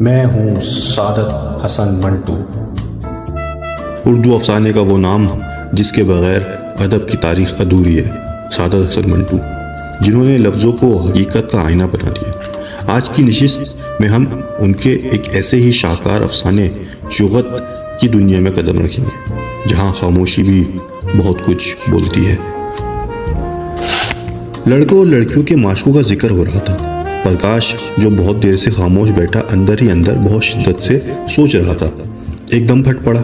मैं हूँ सादत हसन मंटू। उर्दू अफसाने का वो नाम जिसके बगैर अदब की तारीख अधूरी है, सादत हसन मंटू, जिन्होंने लफ्ज़ों को हकीकत का आईना बना दिया। आज की नशिस्त में हम उनके एक ऐसे ही शाहकार अफसाने जुगत की दुनिया में कदम रखेंगे, जहाँ खामोशी भी बहुत कुछ बोलती है। लड़कों और लड़कियों के माशकों का जिक्र हो रहा था। प्रकाश, जो बहुत देर से खामोश बैठा, अंदर ही अंदर बहुत शिद्दत से सोच रहा था। एकदम फट पड़ा,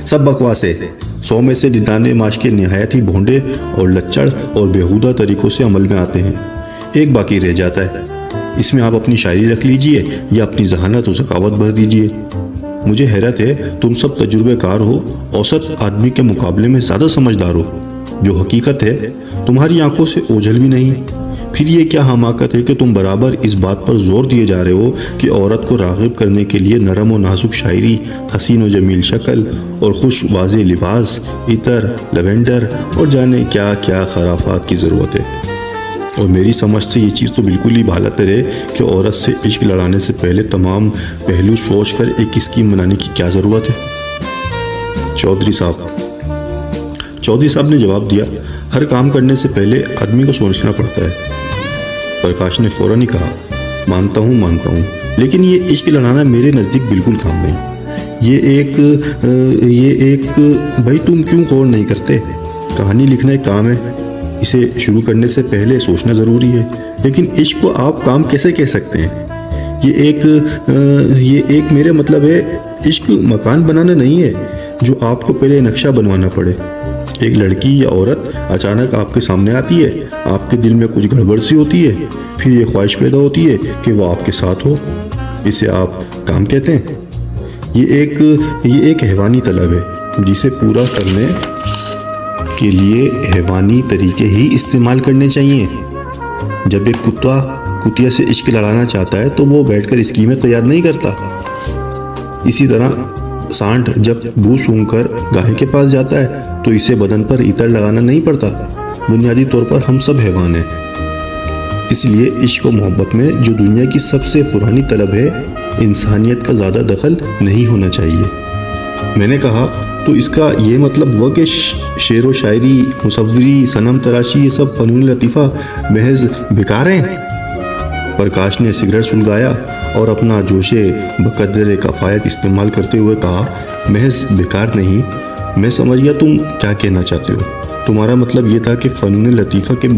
सब बकवास है। 100 में से 99 माशके निहायत ही भोंडे और लच्चड़ और बेहुदा तरीकों से अमल में आते हैं। एक बाकी रह जाता है, इसमें आप अपनी शायरी रख लीजिए या अपनी जहानत और ज़कावत भर दीजिए। मुझे हैरत है, तुम सब तजुर्बेकार हो, औसत आदमी के मुकाबले में ज़्यादा समझदार हो। जो हकीकत है, तुम्हारी आंखों से ओझल भी नहीं। फिर ये क्या हमाकत है कि तुम बराबर इस बात पर जोर दिए जा रहे हो कि औरत को राग़िब करने के लिए नरम और नाजुक शायरी, हसीन और जमील शक्ल और खुश वाज़े लिबास, इतर, लवेंडर और जाने क्या क्या खराफात की ज़रूरत है। और मेरी समझ से ये चीज़ तो बिल्कुल ही बालतर है कि औरत से इश्क लड़ाने से पहले तमाम पहलू सोच कर एक स्कीम बनाने की क्या ज़रूरत है। चौधरी साहब ने जवाब दिया, हर काम करने से पहले आदमी को सोचना पड़ता है। प्रकाश ने फौरन ही कहा, मानता हूँ, लेकिन ये इश्क लड़ाना मेरे नज़दीक बिल्कुल काम नहीं। ये एक भाई, तुम क्यों गौर नहीं करते? कहानी लिखना एक काम है, इसे शुरू करने से पहले सोचना ज़रूरी है। लेकिन इश्क को आप काम कैसे कह सकते हैं? ये एक मेरे मतलब है, इश्क मकान बनाना नहीं है जो आपको पहले नक्शा बनवाना पड़े। एक लड़की या औरत अचानक आपके सामने आती है, आपके दिल में कुछ गड़बड़ सी होती है, फिर ये ख्वाहिश पैदा होती है कि वो आपके साथ हो। इसे आप काम कहते हैं? ये एक हैवानी तलब है, जिसे पूरा करने के लिए हैवानी तरीके ही इस्तेमाल करने चाहिए। जब एक कुत्ता कुतिया से इश्क लड़ाना चाहता है तो वो बैठकर स्कीमें तैयार नहीं करता। इसी तरह सांड जब बू सूंघकर गाय के पास जाता है तो इसे बदन पर इतर लगाना नहीं पड़ता। बुनियादी तौर पर हम सब हैवान हैं। इसलिए इश्क और मोहब्बत में जो दुनिया की सबसे पुरानी तलब है, इंसानियत का ज़्यादा दखल नहीं होना चाहिए। मैंने कहा, तो इसका ये मतलब हुआ कि शेर व शायरी, मुसव्वरी, सनम तराशी, ये सब फनून लतीफ़ा महज बेकार हैं? प्रकाश ने सिगरेट सुलगाया और अपना जोशे बकदर कफ़ायत इस्तेमाल करते हुए कहा, महज बेकार नहीं, मैं समझ गया तुम क्या कहना चाहते हो। तुम्हारा मतलब ये था कि फ़नून लतीफ़ा के